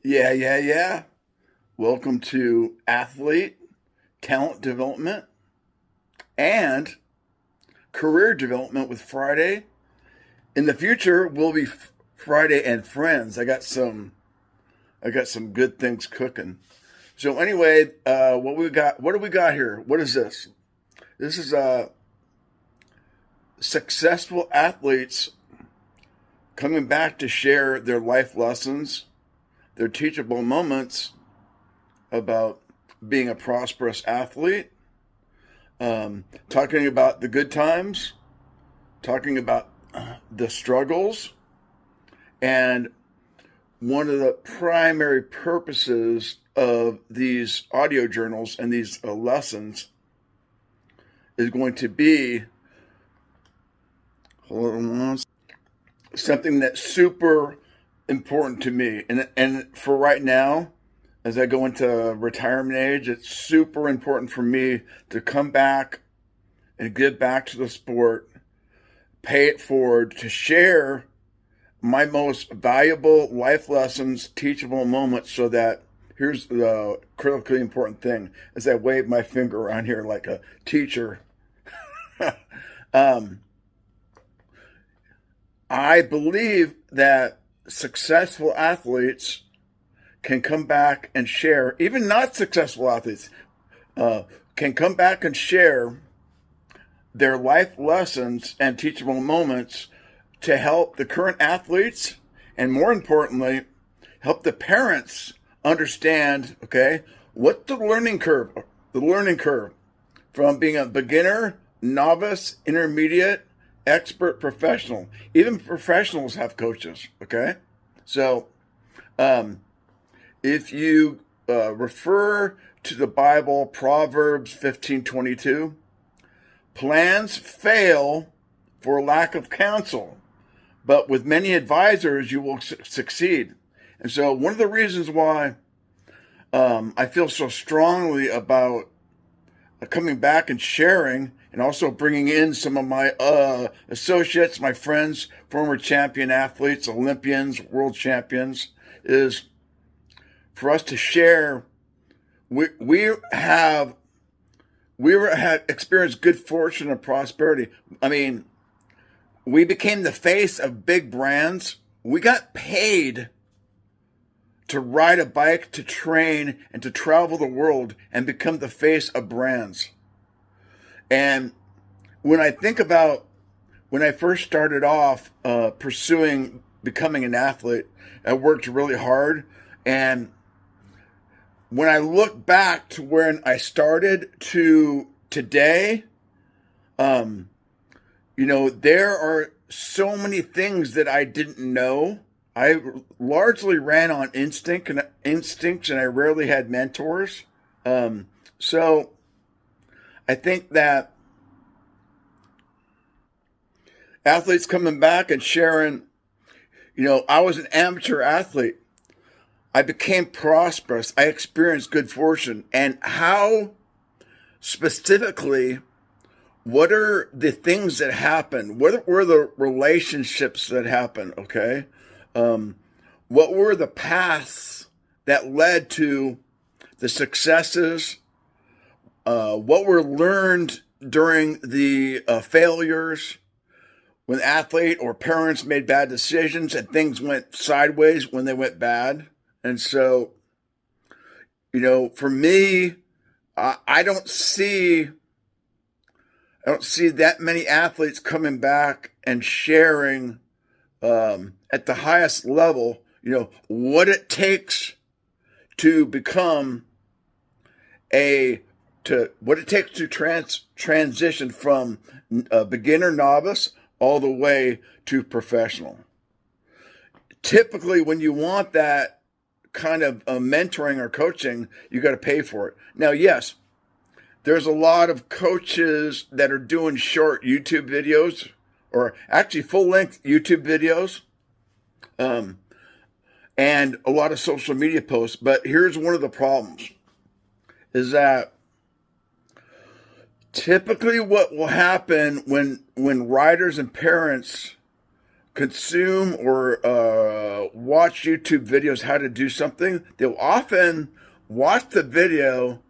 Yeah. Welcome to Athlete, Talent Development, and Career Development with Friday. In the future, we'll be Friday and Friends. I got some good things cooking. So anyway, what we got? What do we got here? What is this? This is successful athletes coming back to share their life lessons, their teachable moments about being a prosperous athlete, talking about the good times, talking about the struggles, and one of the primary purposes of these audio journals and these lessons is going to be something that's super important to me. And for right now, as I go into retirement age, it's super important for me to come back and give back to the sport, pay it forward, to share my most valuable life lessons, teachable moments, so that here's the critically important thing as I wave my finger around here like a teacher. I believe that successful athletes can come back and share, even not successful athletes, can come back and share their life lessons and teachable moments to help the current athletes, and more importantly, help the parents understand, okay, what the learning curve from being a beginner, novice, intermediate, expert, professional. Even professionals have coaches, okay? So, if you refer to the Bible, Proverbs 15:22, plans fail for lack of counsel, but with many advisors you will succeed. And so one of the reasons why I feel so strongly about coming back and sharing, and also bringing in some of my associates, my friends, former champion athletes, Olympians, world champions, is for us to share. We had experienced good fortune and prosperity. I mean, we became the face of big brands. We got paid to ride a bike, to train, and to travel the world and become the face of brands. And when I think about when I first started off pursuing becoming an athlete, I worked really hard. And when I look back to when I started to today, there are so many things that I didn't know. I largely ran on instincts, and I rarely had mentors. So I think that athletes coming back and sharing, I was an amateur athlete. I became prosperous. I experienced good fortune. And how specifically, what are the things that happen? What were the relationships that happened? Okay. What were the paths that led to the successes? What were learned during the failures when athlete or parents made bad decisions and things went sideways when they went bad? And so, for me, I don't see that many athletes coming back and sharing at the highest level, what it takes to become what it takes to transition from a beginner, novice, all the way to professional. Typically, when you want that kind of mentoring or coaching, you got to pay for it. Now, yes, there's a lot of coaches that are doing short YouTube videos, or actually full-length YouTube videos, and a lot of social media posts. But here's one of the problems, is that typically what will happen when riders and parents consume or watch YouTube videos how to do something, they'll often watch the video,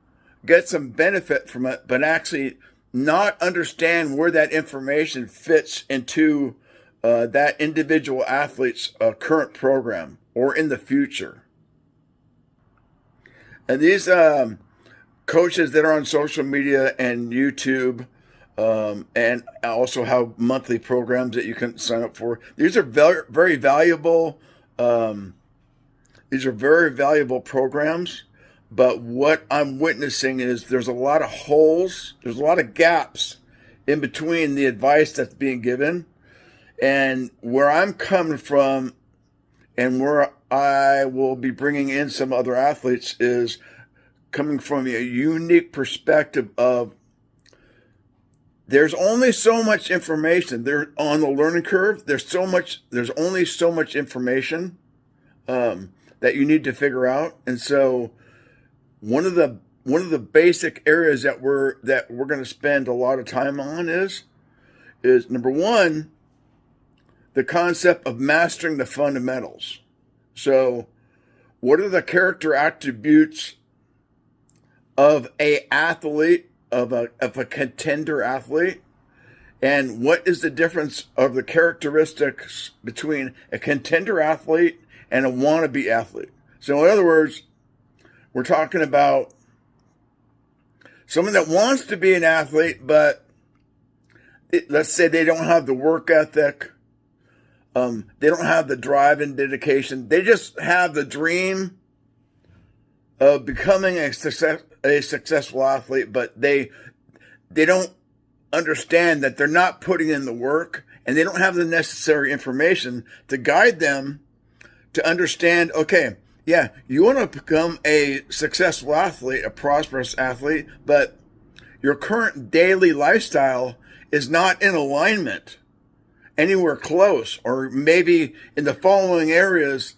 get some benefit from it, but actually not understand where that information fits into that individual athlete's current program or in the future. And these coaches that are on social media and YouTube, and also have monthly programs that you can sign up for. These are very, very valuable. These are very valuable programs. But what I'm witnessing is there's a lot of holes. There's a lot of gaps in between the advice that's being given and where I'm coming from, and where I will be bringing in some other athletes is coming from a unique perspective of there's only so much information there on the learning curve. There's only so much information that you need to figure out. And so one of the basic areas that we're going to spend a lot of time on is number one, the concept of mastering the fundamentals. So what are the character attributes of a athlete, of a contender athlete, and what is the difference of the characteristics between a contender athlete and a wannabe athlete? So in other words, we're talking about someone that wants to be an athlete, but let's say they don't have the work ethic, they don't have the drive and dedication, they just have the dream of becoming a successful athlete, but they don't understand that they're not putting in the work, and they don't have the necessary information to guide them to understand, okay, yeah, you want to become a successful athlete, a prosperous athlete, but your current daily lifestyle is not in alignment anywhere close, or maybe in the following areas,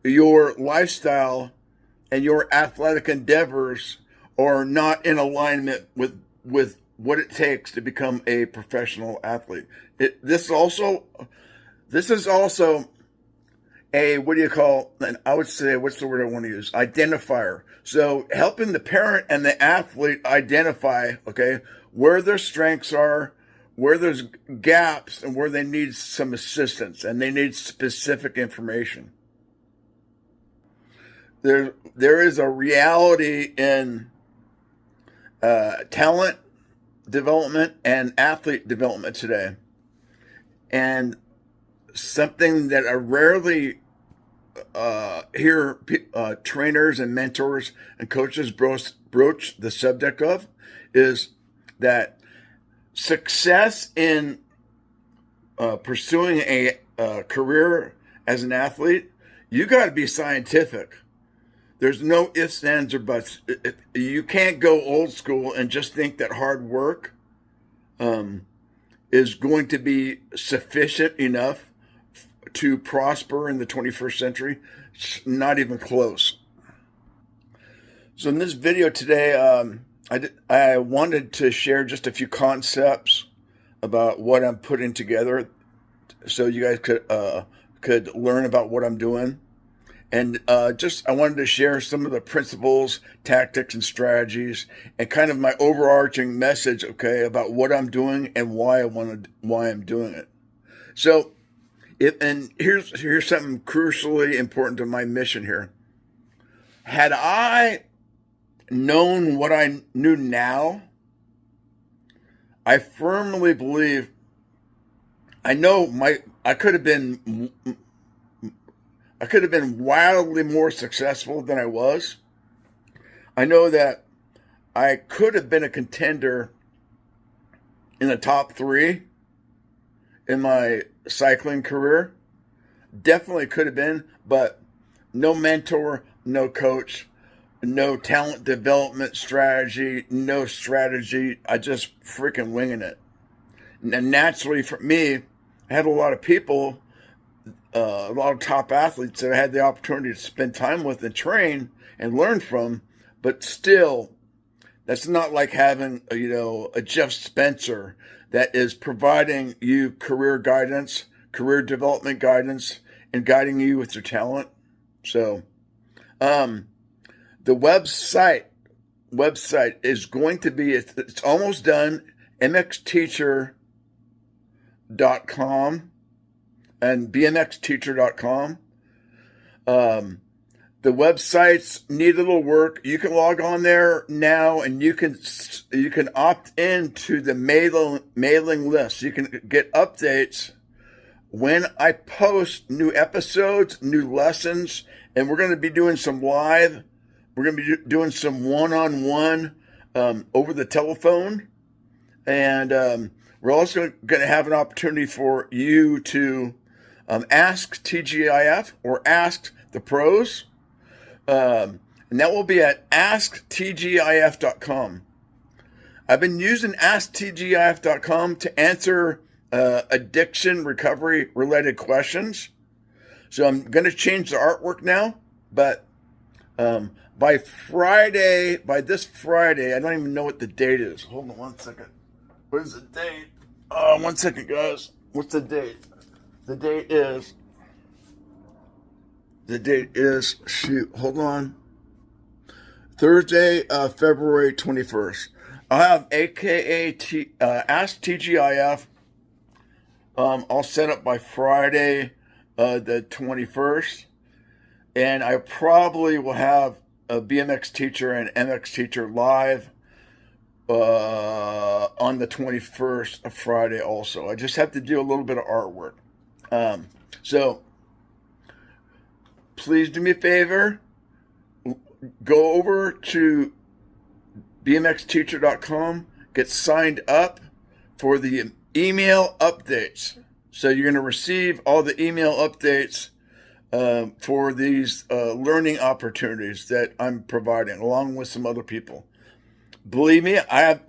your lifestyle and your athletic endeavors are not in alignment with what it takes to become a professional athlete. This is also a, what do you call, and I would say, what's the word I want to use? Identifier. So helping the parent and the athlete identify, okay, where their strengths are, where there's gaps, and where they need some assistance, and they need specific information. There is a reality in talent development and athlete development today. And something that I rarely hear trainers and mentors and coaches broach the subject of is that success in pursuing a career as an athlete, you got to be scientific. There's no ifs, ands, or buts. You can't go old school and just think that hard work is going to be sufficient enough to prosper in the 21st century. It's not even close. So in this video today, I wanted to share just a few concepts about what I'm putting together so you guys could learn about what I'm doing. And I wanted to share some of the principles, tactics, and strategies, and kind of my overarching message, okay, about what I'm doing and why I'm doing it. So, here's something crucially important to my mission here. Had I known what I knew now, I firmly believe I could have been wildly more successful than I was. I know that I could have been a contender in the top 3 in my cycling career. Definitely could have been, but no mentor, no coach, no talent development strategy, no strategy. I just freaking winging it. And naturally for me, I had a lot of people, a lot of top athletes that I had the opportunity to spend time with and train and learn from, but still, that's not like having, a Jeff Spencer that is providing you career guidance, career development guidance and guiding you with your talent. So, the website is going to be, it's almost done, mxteacher.com and bmxteacher.com. The websites need a little work. You can log on there now, and you can opt into the mailing list. You can get updates when I post new episodes, new lessons, and we're going to be doing some live. We're going to be doing some one-on-one over the telephone, and we're also going to have an opportunity for you to ask TGIF or ask the pros. And that will be at asktgif.com. I've been using asktgif.com to answer addiction recovery related questions. So I'm going to change the artwork now, but by this Friday, I don't even know what the date is. Hold on one second. What is the date? 1 second, guys. What's the date? The date is, hold on. Thursday, February 21st. I'll have Ask TGIF all set up by Friday, the 21st. And I probably will have a BMX Teacher and MX Teacher live on the 21st of Friday also. I just have to do a little bit of artwork. So please do me a favor. Go over to bmxteacher.com, get signed up for the email updates. So you're going to receive all the email updates for these learning opportunities that I'm providing, along with some other people. Believe me, I'm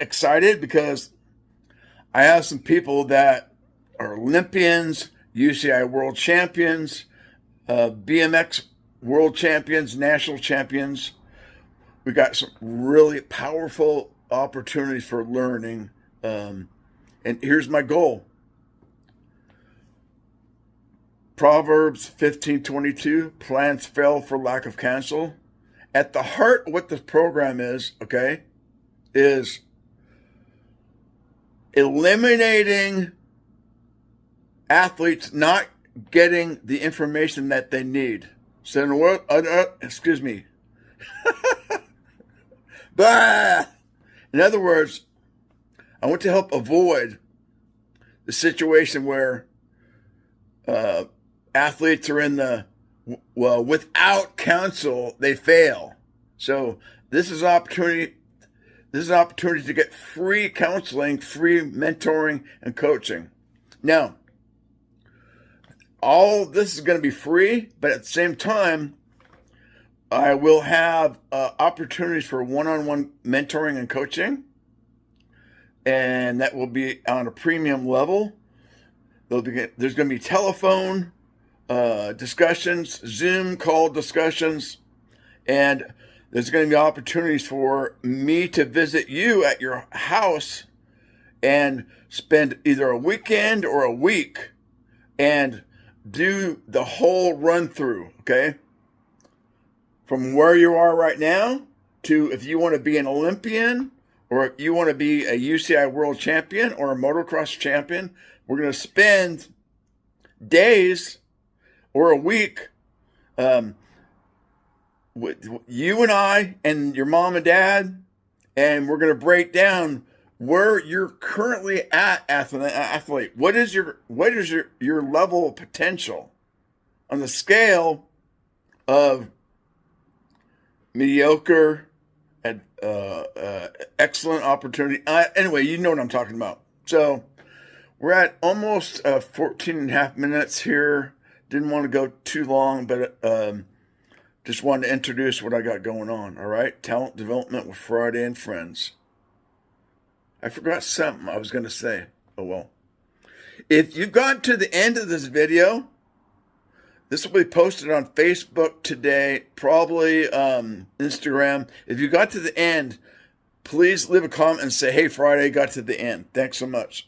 excited because I have some people that are Olympians, UCI world champions, BMX world champions, national champions. We got some really powerful opportunities for learning. And here's my goal. Proverbs 15:22, plans fail for lack of counsel. At the heart of what this program is, okay, is eliminating athletes not getting the information that they need. So excuse me. In other words, I want to help avoid the situation where athletes are in without counsel, they fail. So this is an opportunity. This is an opportunity to get free counseling, free mentoring, and coaching. Now, all this is going to be free, but at the same time, I will have opportunities for one-on-one mentoring and coaching, and that will be on a premium level. There's going to be telephone discussions, Zoom call discussions, and there's going to be opportunities for me to visit you at your house and spend either a weekend or a week and do the whole run through, okay? From where you are right now to if you want to be an Olympian or if you want to be a UCI world champion or a motocross champion, we're going to spend days or a week with you and I and your mom and dad, and we're going to break down where you're currently at, athlete. What is your level of potential on the scale of mediocre and excellent opportunity? Anyway, you know what I'm talking about. So we're at almost 14 and a half minutes here. Didn't want to go too long, but just wanted to introduce what I got going on. All right, talent development with Friday and friends. I forgot something I was going to say. Oh, well. If you've gotten to the end of this video, this will be posted on Facebook today, probably Instagram. If you got to the end, please leave a comment and say, hey, Friday, got to the end. Thanks so much.